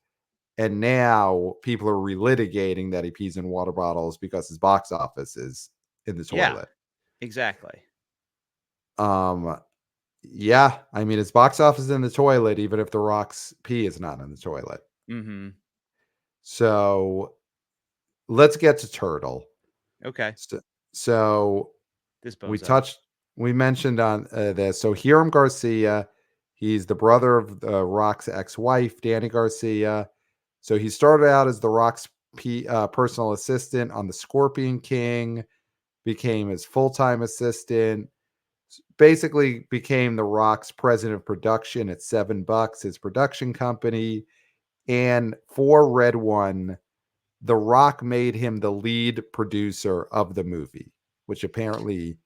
S2: and now people are relitigating that he pees in water bottles because his box office is in the
S1: Yeah,
S2: toilet.
S1: exactly.
S2: Um, yeah, I mean, his box office is in the toilet, even if The Rock's pee is not in the toilet.
S1: Mhm.
S2: So let's get to Turtle.
S1: Okay.
S2: So, so
S1: This
S2: we
S1: bozo.
S2: touched, we mentioned on this. So Hiram Garcia, he's the brother of Rock's ex-wife, Danny Garcia. So he started out as The Rock's personal assistant on the Scorpion King, became his full-time assistant, basically became The Rock's president of production at $7, his production company. And for Red One, The Rock made him the lead producer of the movie, which apparently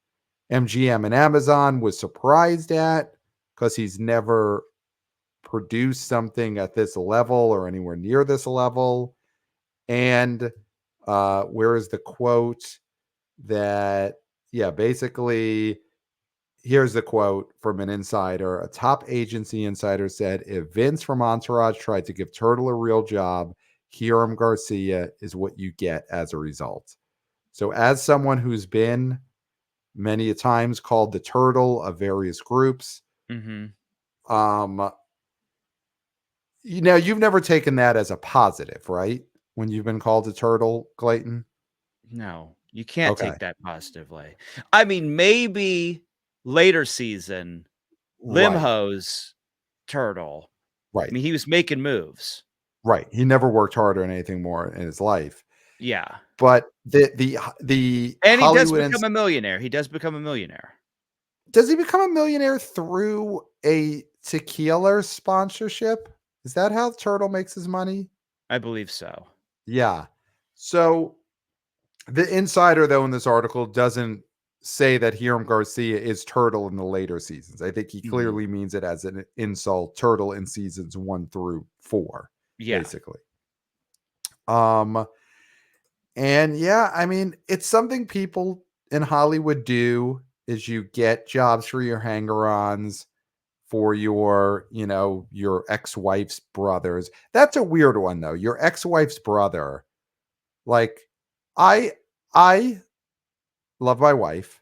S2: MGM and Amazon was surprised at because he's never produced something at this level or anywhere near this level. And where is the quote that, yeah, basically, here's the quote from an insider. A top agency insider said, if Vince from Entourage tried to give Turtle a real job, Hiram Garcia is what you get as a result. So, as someone who's been many a times called the Turtle of various groups,
S1: Mhm.
S2: um, you've never taken that as a positive, right? When you've been called a turtle, Clayton?
S1: No, you can't
S2: Okay.
S1: take that positively. I mean, maybe later season,
S2: Right.
S1: Limho's Turtle. I
S2: Right.
S1: mean, he was making moves.
S2: Right. He never worked harder on anything more in his life.
S1: Yeah.
S2: But the
S1: And he does
S2: Hollywood
S1: become a millionaire. He does become a millionaire.
S2: does he become a millionaire through a tequila sponsorship? Is that how Turtle makes his money?
S1: I believe so.
S2: Yeah. So the insider, though, in this article doesn't say that Hiram Garcia is Turtle in the later seasons. I think he
S1: Mhm.
S2: clearly means it as an insult, Turtle in seasons 1 through 4,
S1: Yeah.
S2: basically. Um, and yeah, I mean, it's something people in Hollywood do. is you get jobs for your hanger-ons, for your ex-wife's brothers. That's a weird one though. Your ex-wife's brother. Like I I love my wife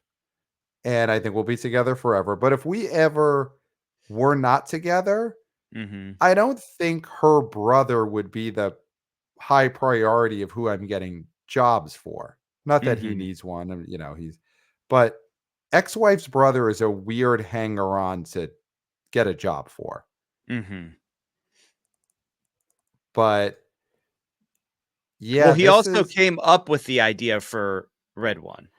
S2: and I think we'll be together forever. But if we ever were not together,
S1: Mhm.
S2: I don't think her brother would be the high priority of who I'm getting jobs for. Not that he
S1: Mhm.
S2: needs one, but ex-wife's brother is a weird hanger on to get a job for.
S1: Mhm.
S2: But
S1: Well,
S2: yeah,
S1: he
S2: this
S1: also
S2: is
S1: came up with the idea for Red One.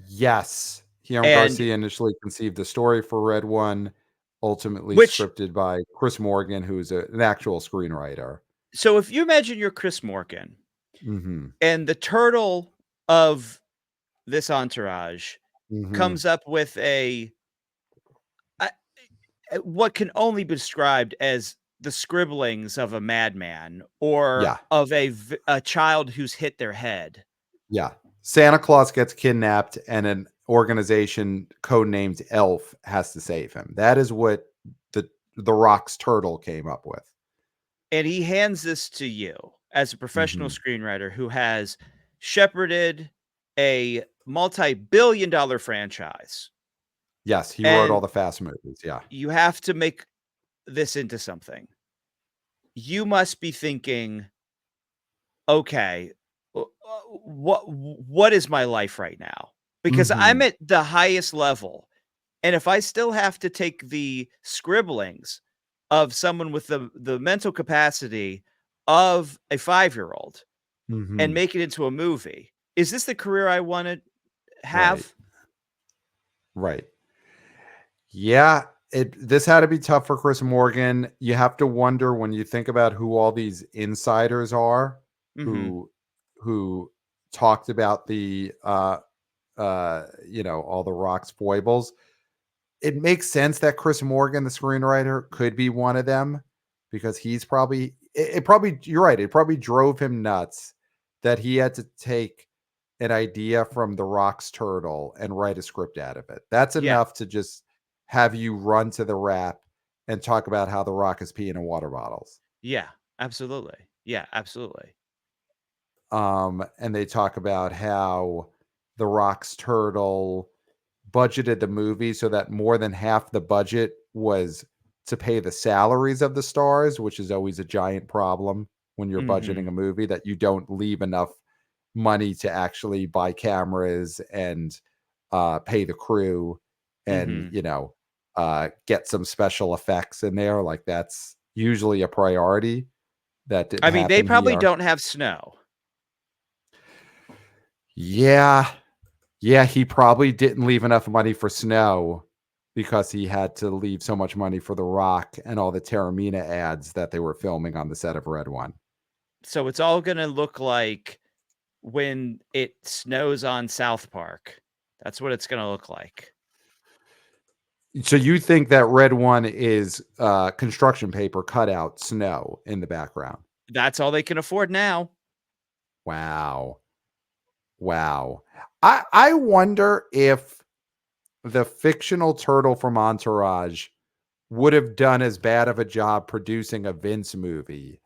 S2: yes. Hiram
S1: And
S2: Garcia initially conceived the story for Red One, ultimately
S1: which
S2: scripted by Chris Morgan, who's an actual screenwriter.
S1: so if you imagine you're Chris Morgan
S2: Mhm.
S1: and the turtle of this entourage
S2: Mhm.
S1: comes up with what can only be described as the scribblings of a madman or
S2: Yeah.
S1: of a child who's hit their head.
S2: Yeah. Santa Claus gets kidnapped and an organization codenamed Elf has to save him. That is what the Rock's turtle came up with.
S1: And he hands this to you as a professional
S2: Mhm.
S1: screenwriter who has shepherded a multi-billion-dollar franchise.
S2: Yes, he wrote all
S1: And
S2: the Fast movies, yeah.
S1: you have to make this into something. You must be thinking, "Okay, what is my life right now?" Because I'm
S2: Mhm.
S1: at the highest level, and if I still have to take the scribblings of someone with the mental capacity of a five-year-old and
S2: Mhm.
S1: make it into a movie, is this the career I wanna
S2: Right.
S1: have?
S2: Right. Yeah, this had to be tough for Chris Morgan. You have to wonder when you think about who all these insiders are
S1: Mhm,
S2: who who talked about all the Rock's foibles. It makes sense that Chris Morgan, the screenwriter, could be one of them because he's probably it probably you're right, it probably drove him nuts that he had to take an idea from The Rock's turtle and write a script out of it. That's
S1: yeah,
S2: enough to just have you run to the rap and talk about how The Rock is peeing in water bottles.
S1: yeah, absolutely. Yeah, absolutely.
S2: And they talk about how The Rock's turtle budgeted the movie so that more than half the budget was to pay the salaries of the stars, which is always a giant problem when you're budgeting
S1: Mhm,
S2: a movie, that you don't leave enough money to actually buy cameras and pay the crew and
S1: mhm.
S2: get some special effects in there. Like that's usually a priority. That didn't
S1: I mean, they
S2: happen
S1: probably
S2: here.
S1: don't have snow.
S2: Yeah. Yeah, he probably didn't leave enough money for snow because he had to leave so much money for The Rock and all the Terramina ads that they were filming on the set of Red One.
S1: So it's all gonna look like when it snows on South Park. That's what it's gonna look like.
S2: So you think that Red One is construction paper cut out snow in the background?
S1: That's all they can afford now.
S2: Wow. Wow. I wonder if the fictional turtle from Entourage would have done as bad of a job producing a Vince movie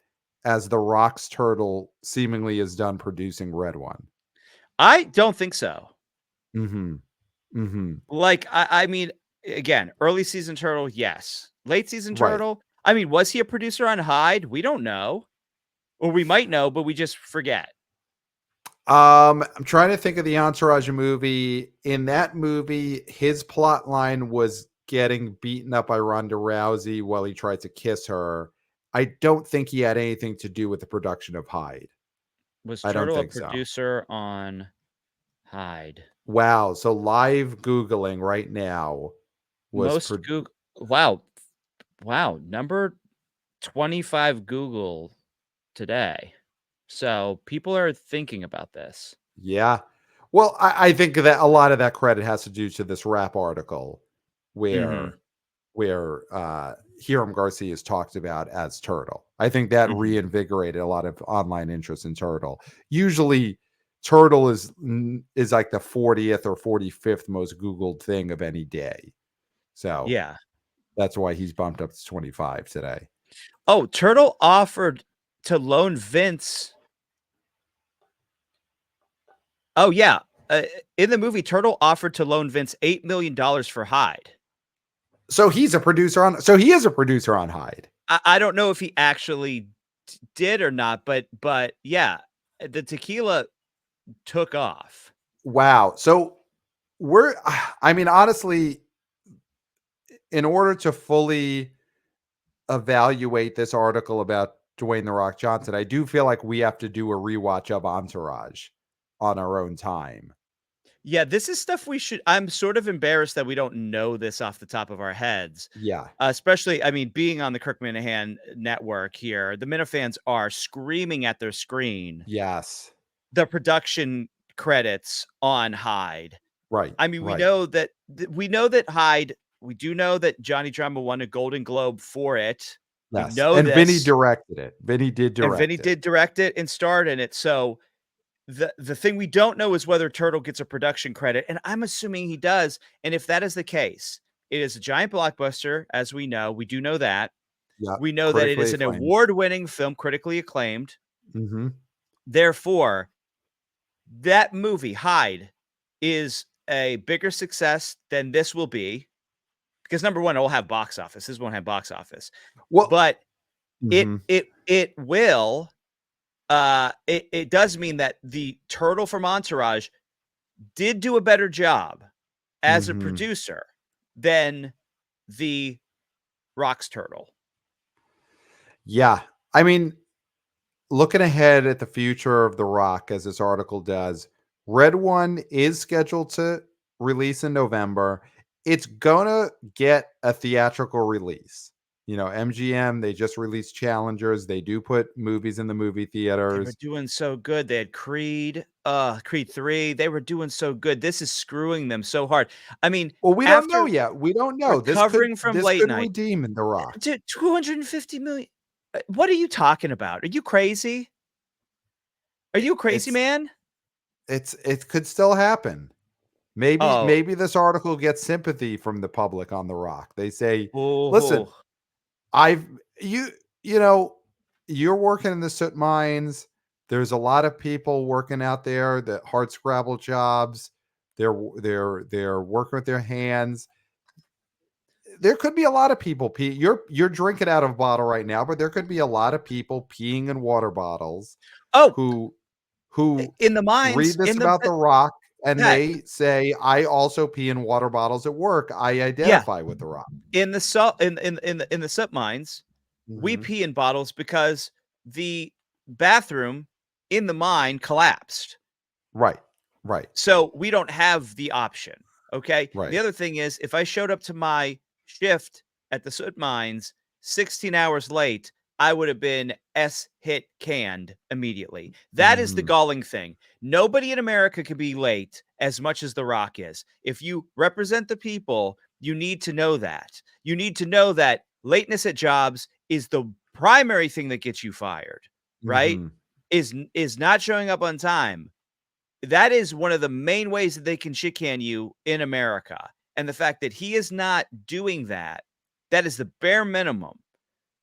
S2: as The Rock's turtle seemingly has done producing Red One.
S1: I don't think so.
S2: Mhm. Mhm.
S1: Like, I mean, again, early season Turtle, yes. Late season
S2: Right.
S1: Turtle, I mean, was he a producer on Hyde? We don't know. Or we might know, but we just forget.
S2: I'm trying to think of the Entourage movie. In that movie, his plot line was getting beaten up by Ronda Rousey while he tried to kiss her. I don't think he had anything to do with the production of Hyde.
S1: Was
S2: I don't
S1: Turtle a
S2: think so.
S1: producer on Hyde?
S2: Wow. So live Googling right now was
S1: Most Google wow. Wow, number 25 Google today. So, people are thinking about this.
S2: yeah. Well, I think that a lot of that credit has to do to this rap article
S1: Mhm,
S2: where Hiram Garcia is talked about as Turtle. I think that
S1: mhm.
S2: reinvigorated a lot of online interest in Turtle. Usually turtle is like the 40th or 45th most Googled thing of any day. So
S1: Yeah.
S2: that's why he's bumped up to 25 today.
S1: Oh, Turtle offered to loan Vince. Oh, yeah. In the movie, Turtle offered to loan Vince $8 million for Hyde.
S2: So he is a producer on Hyde.
S1: I don't know if he actually did or not, but yeah, the tequila took off.
S2: Wow. So I mean, honestly, in order to fully evaluate this article about Dwayne The Rock Johnson, I do feel like we have to do a rewatch of Entourage on our own time.
S1: Yeah, this is stuff we should. I'm sort of embarrassed that we don't know this off the top of our heads.
S2: Yeah.
S1: Especially, I mean, being on the Kirk Minahan network here, the Minifans are screaming at their screen
S2: Yes.
S1: the production credits on Hyde.
S2: Right.
S1: I mean, we
S2: Right.
S1: know that Hyde. We do know that Johnny Drama won a Golden Globe for it. We
S2: Yes.
S1: know
S2: And Vinny
S1: this,
S2: directed it. Vinny did
S1: and Vinny
S2: direct it.
S1: did direct it and starred in it. So the thing we don't know is whether Turtle gets a production credit, and I'm assuming he does. And if that is the case, it is a giant blockbuster, as we know. We do know that.
S2: Yeah.
S1: We know that it
S2: Critically
S1: is an
S2: acclaimed.
S1: award-winning film, critically acclaimed.
S2: Hmm.
S1: Therefore, that movie, Hyde, is a bigger success than this will be because number one, it will have box office. This won't have box office,
S2: Well,
S1: but it
S2: hmm
S1: it it will. It does mean that the turtle from Entourage did do a better job as a
S2: hmm
S1: producer than the Rock's turtle.
S2: yeah. I mean, looking ahead at the future of The Rock, as this article does, Red One is scheduled to release in November. It's gonna get a theatrical release. You know, MGM, they just released Challengers. They do put movies in the movie
S1: They were
S2: theaters.
S1: doing so good. They had Creed 3. They were doing so good. This is screwing them so hard. I mean,
S2: Well, we don't know
S1: after
S2: yet. We don't know.
S1: recovering from
S2: This
S1: late
S2: could
S1: night,
S2: redeem in The Rock.
S1: to 250 million. What are you talking about? Are you crazy? Are you a crazy
S2: It's
S1: man?
S2: it could still happen.
S1: Oh,
S2: Maybe this article gets sympathy from the public on The Rock. They say, "Listen,
S1: oh,
S2: I've you you know, you're working in the soot mines. There's a lot of people working out there that hard scrabble jobs. They're working with their hands. There could be a lot of people pee. You're drinking out of a bottle right now, but there could be a lot of people peeing in water bottles
S1: oh,
S2: who who
S1: in the mines,
S2: read this
S1: in the
S2: about The Rock and
S1: that
S2: they say, I also pee in water bottles at work. I
S1: yeah,
S2: identify with The Rock."
S1: in the salt in the sub mines, we
S2: Mhm.
S1: pee in bottles because the bathroom in the mine collapsed.
S2: Right. Right.
S1: So we don't have the option. Okay. The
S2: Right.
S1: other thing is, if I showed up to my shift at the soot mines 16 hours late, I would have been hit canned immediately. That is the
S2: Mhm.
S1: galling thing. Nobody in America can be late as much as The Rock is. If you represent the people, you need to know that. You need to know that lateness at jobs is the primary thing that gets you fired, right?
S2: Mhm.
S1: Is not showing up on time. That is one of the main ways that they can chicane you in America. And the fact that he is not doing that, that is the bare minimum.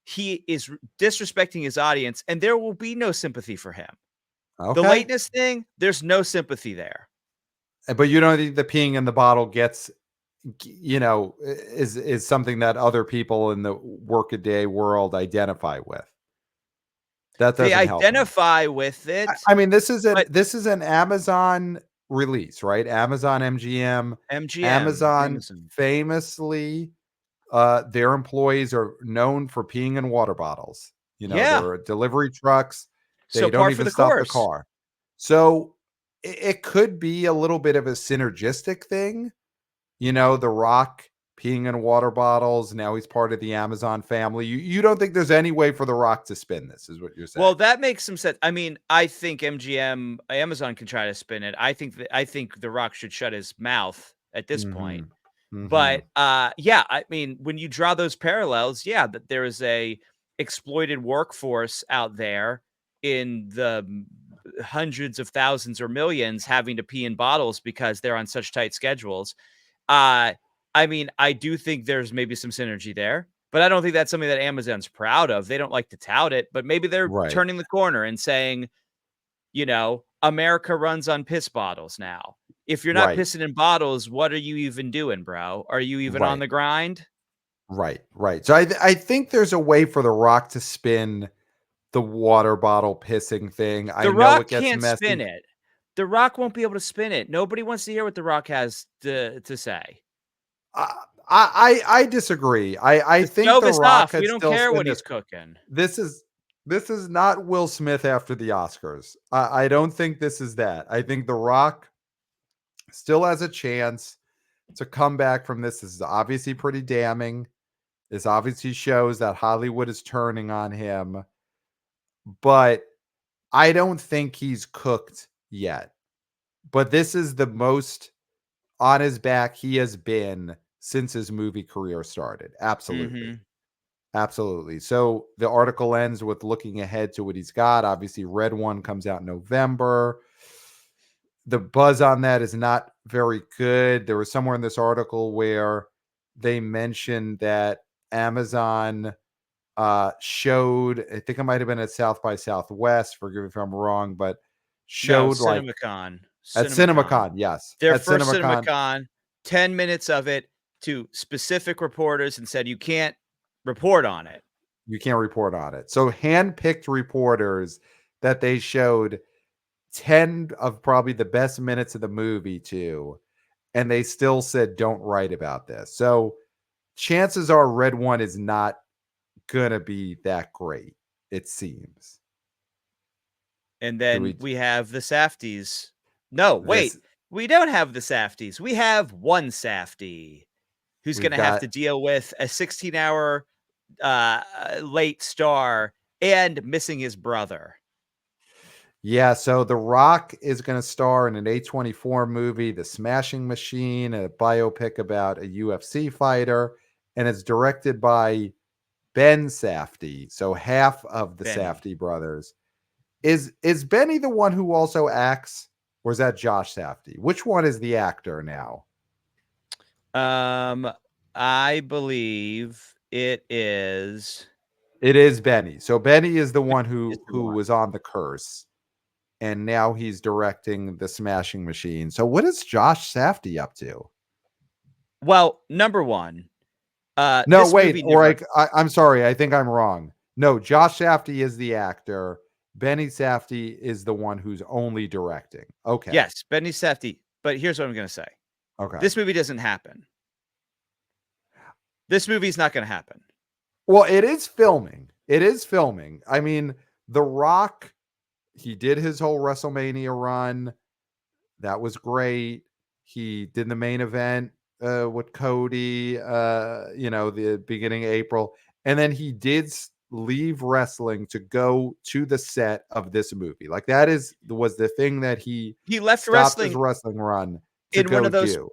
S1: He is disrespecting his audience, and there will be no sympathy for him. The
S2: Okay.
S1: lateness thing, there's no sympathy there.
S2: But you don't think the peeing in the bottle gets, is something that other people in the workaday world identify with. That
S1: They
S2: doesn't help him.
S1: identify with
S2: I
S1: it,
S2: I mean,
S1: but
S2: this is an Amazon release, right? Amazon MGM.
S1: MGM,
S2: Amazon
S1: Amazon.
S2: famously, their employees are known for peeing in water bottles. You know,
S1: Yeah.
S2: their delivery trucks,
S1: So
S2: they don't
S1: par for
S2: even
S1: the
S2: stop the
S1: course.
S2: car. So it could be a little bit of a synergistic thing. The Rock peeing in water bottles. Now he's part of the Amazon family. You don't think there's any way for The Rock to spin this, is what you're saying?
S1: Well, that makes some sense. I mean, I think Amazon can try to spin it. I think The Rock should shut his mouth at this point.
S2: Mhm. Mhm.
S1: But yeah, I mean, when you draw those parallels, yeah, that there is a exploited workforce out there in the hundreds of thousands or millions having to pee in bottles because they're on such tight schedules. Uh, I mean, I do think there's maybe some synergy there, but I don't think that's something that Amazon's proud of. They don't like to tout it, but maybe they're
S2: Right.
S1: turning the corner and saying, America runs on piss bottles now. If you're not
S2: Right.
S1: pissing in bottles, what are you even doing, bro? Are you even on
S2: Right.
S1: the grind?
S2: Right. Right. So I think there's a way for The Rock to spin the water bottle pissing thing. I
S1: The
S2: know
S1: Rock
S2: it gets
S1: can't spin
S2: messy.
S1: it. The Rock won't be able to spin it. Nobody wants to hear what The Rock has to say.
S2: I I disagree. I
S1: The
S2: think
S1: stove
S2: The
S1: is
S2: Rock
S1: off.
S2: could
S1: We don't
S2: still
S1: care
S2: spin
S1: what
S2: this.
S1: he's cooking.
S2: This is this is not Will Smith after the Oscars. I don't think this is that. I think The Rock still has a chance to come back from this. This is obviously pretty damning. This obviously shows that Hollywood is turning on him, but I don't think he's cooked yet. But this is the most on his back he has been since his movie career started. Absolutely.
S1: Mhm.
S2: Absolutely. So the article ends with looking ahead to what he's got. Obviously, Red One comes out in November. The buzz on that is not very good. There was somewhere in this article where they mentioned that Amazon showed, I think it might have been at South by Southwest, forgive me if I'm wrong, but
S1: No,
S2: showed like
S1: CinemaCon.
S2: at
S1: CinemaCon.
S2: CinemaCon, yes.
S1: Their
S2: At
S1: first
S2: CinemaCon,
S1: CinemaCon, 10 minutes of it to specific reporters and said, "You can't report on it."
S2: you can't report on it. So handpicked reporters that they showed 10 of probably the best minutes of the movie to, and they still said, don't write about this. So chances are Red One is not gonna be that great, it seems.
S1: And
S2: Do
S1: then
S2: we
S1: we have the Safdies. No,
S2: this
S1: wait. We don't have the Safdies. We have one Safdie who's
S2: we've
S1: gonna have
S2: got
S1: to deal with a 16-hour late star and missing his brother.
S2: yeah, so The Rock is gonna star in an A24 movie, The Smashing Machine, a biopic about a UFC fighter, and it's directed by Ben Safdie, so half of the
S1: Benny.
S2: Safdie brothers. Is Benny the one who also acts, or is that Josh Safdie? Which one is the actor now?
S1: Um, I believe it is
S2: It is Benny. So Benny is the one
S1: is the
S2: who
S1: one.
S2: was on The Curse, and now he's directing The Smashing Machine. So what is Josh Safdie up to?
S1: Well, number one,
S2: No,
S1: this
S2: wait,
S1: movie
S2: or
S1: never.
S2: I'm sorry, I think I'm wrong. No, Josh Safdie is the actor. Benny Safdie is the one who's only directing. Okay.
S1: Yes, Benny Safdie. But here's what I'm gonna say:
S2: Okay.
S1: this movie doesn't happen. This movie's not gonna happen.
S2: Well, it is filming. It is filming. I mean, The Rock, he did his whole WrestleMania run. That was great. He did the main event with Cody, the beginning of April. And then he did leave wrestling to go to the set of this movie. Like that was the thing that he
S1: He left
S2: stopped his
S1: wrestling
S2: wrestling run to
S1: in one
S2: go
S1: of those
S2: do.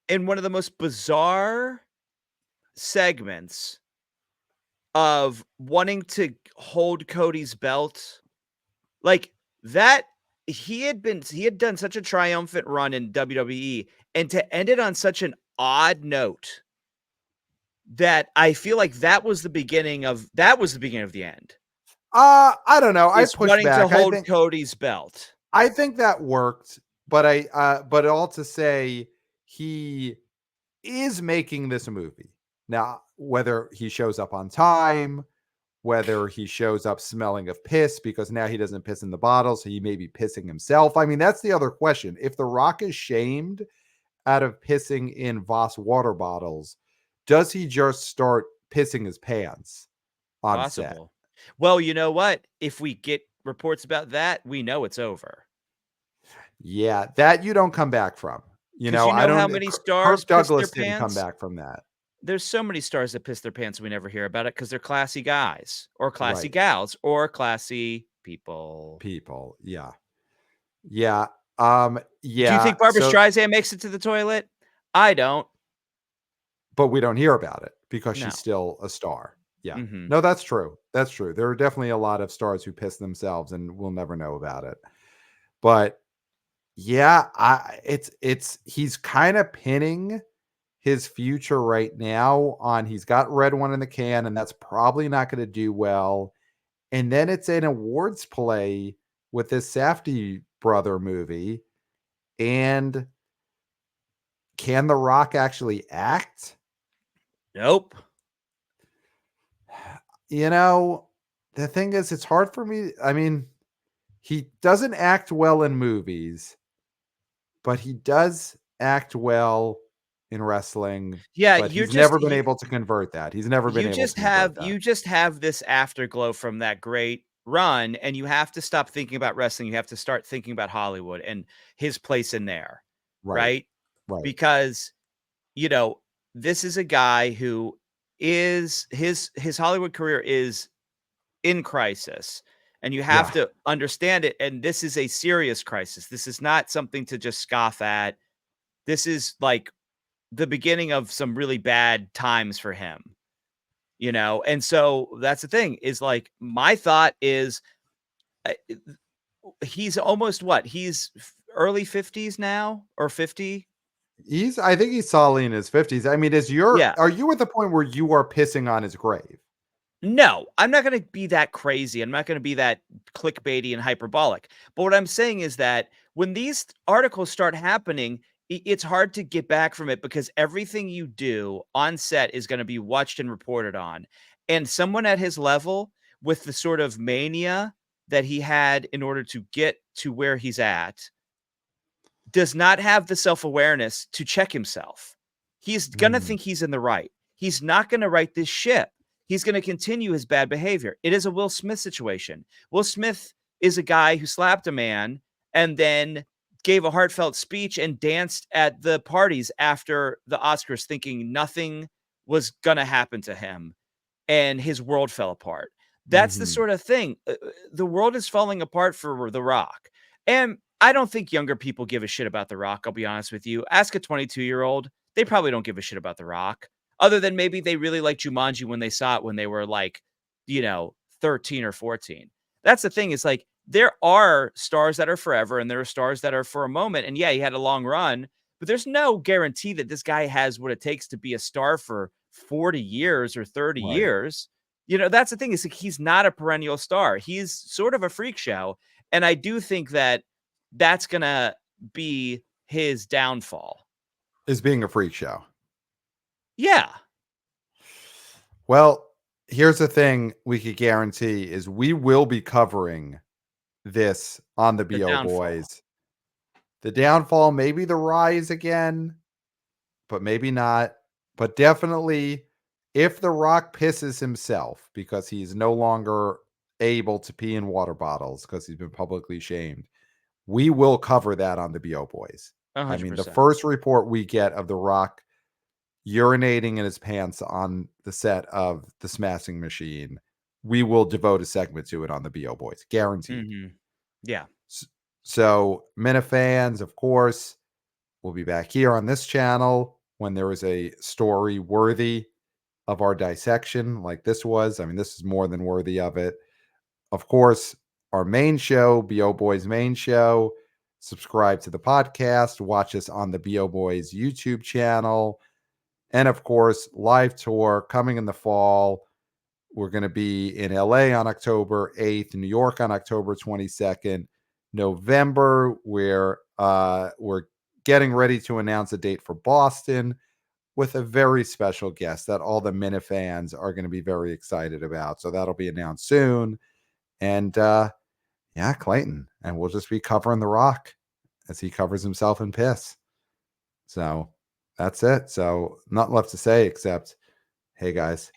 S1: in one of the most bizarre segments of wanting to hold Cody's belt. Like that he had done such a triumphant run in WWE, and to end it on such an odd note that I feel like that was the beginning of the end.
S2: I don't know. I
S1: Is
S2: push
S1: wanting to
S2: back.
S1: hold Cody's belt.
S2: I think that worked, but but all to say he is making this movie. Now, whether he shows up on time, whether he shows up smelling of piss because now he doesn't piss in the bottle, so he may be pissing himself. I mean, that's the other question. If The Rock is shamed out of pissing in Voss water bottles, does he just start pissing his pants on set?
S1: Possible. Well, you know what? If we get reports about that, we know it's over.
S2: Yeah, that you don't come back from.
S1: Because you
S2: I
S1: know how
S2: don't.
S1: many
S2: Kirk
S1: stars piss their
S2: Douglas didn't come
S1: pants?
S2: back from that.
S1: There's so many stars that piss their pants we never hear about it because they're classy guys or classy
S2: Right.
S1: gals or classy people.
S2: People. Yeah. Yeah.
S1: Do you
S2: Yeah.
S1: think Barbara
S2: So,
S1: Streisand makes it to the toilet? I don't.
S2: but we don't hear about it because
S1: No.
S2: she's still a star. Yeah.
S1: Mhm.
S2: No, that's true. That's true. There are definitely a lot of stars who piss themselves and we'll never know about it. But yeah, it's he's kind of pinning his future right now on he's got red one in the can, and that's probably not going to do well. And then it's an awards play with this Safdie brother movie. And can The Rock actually act?
S1: Nope.
S2: You know, the thing is, it's hard for me. I mean, he doesn't act well in movies, but he does act well in wrestling.
S1: Yeah,
S2: But
S1: you're
S2: he's
S1: just
S2: never been able to convert that. He's never been able to convert that.
S1: you just have this afterglow from that great run, and you have to stop thinking about wrestling. You have to start thinking about Hollywood and his place in there,
S2: Right.
S1: right?
S2: Right.
S1: Because, you know, this is a guy who is his Hollywood career is in crisis, and you have
S2: Yeah.
S1: to understand it, and this is a serious crisis. This is not something to just scoff at. This is like the beginning of some really bad times for him, you know? And so that's the thing is like my thought is uh, he's almost what? He's early 50s now or 50?
S2: I think he's solidly in his 50s. I mean,
S1: Yeah.
S2: are you at the point where you are pissing on his grave?
S1: No, I'm not going to be that crazy. I'm not going to be that clickbaity and hyperbolic. But what I'm saying is that when these articles start happening, it's hard to get back from it because everything you do on set is going to be watched and reported on. And someone at his level with the sort of mania that he had in order to get to where he's at does not have the self-awareness to check himself. He's gonna
S2: Mm,
S1: think he's in the right. He's not gonna right this ship. He's gonna continue his bad behavior. It is a Will Smith situation. Will Smith is a guy who slapped a man and then gave a heartfelt speech and danced at the parties after the Oscars thinking nothing was gonna happen to him and his world fell apart. That's the
S2: mhm.
S1: sort of thing. The world is falling apart for The Rock. And I don't think younger people give a shit about The Rock, I'll be honest with you. Ask a 22-year-old, they probably don't give a shit about The Rock, other than maybe they really liked Jumanji when they saw it when they were like, 13 or 14. That's the thing is like there are stars that are forever and there are stars that are for a moment. And yeah, he had a long run, but there's no guarantee that this guy has what it takes to be a star for 40 years or 30
S2: Right.
S1: years. That's the thing is like he's not a perennial star. He's sort of a freak show. And I do think that that's going to be his downfall.
S2: Is being a freak show.
S1: Yeah,
S2: Well, here's the thing we could guarantee is we will be covering this on the
S1: the
S2: BO
S1: downfall.
S2: Boys. The downfall, maybe the rise again, but maybe not. But definitely, if The Rock pisses himself because he's no longer able to pee in water bottles because he's been publicly shamed, we will cover that on the BO Boys. I mean, the
S1: 100%.
S2: first report we get of The Rock urinating in his pants on the set of The Smashing Machine, we will devote a segment to it on the BO Boys, guaranteed.
S1: Yeah.
S2: S- So, Minifans, of course, will be back here on this channel when there is a story worthy of our dissection, like this was. I mean, this is more than worthy of it. Of course, our main show, BO Boys main show. Subscribe to the podcast, watch us on the BO Boys YouTube channel. And of course, live tour coming in the fall. We're going to be in LA on October 8th, New York on October 22nd, November. We're getting ready to announce a date for Boston with a very special guest that all the Minifans are going to be very excited about. So that'll be announced soon. And yeah, Clayton. And we'll just be covering The Rock as he covers himself in piss. So that's it. So, not left to say except, hey guys,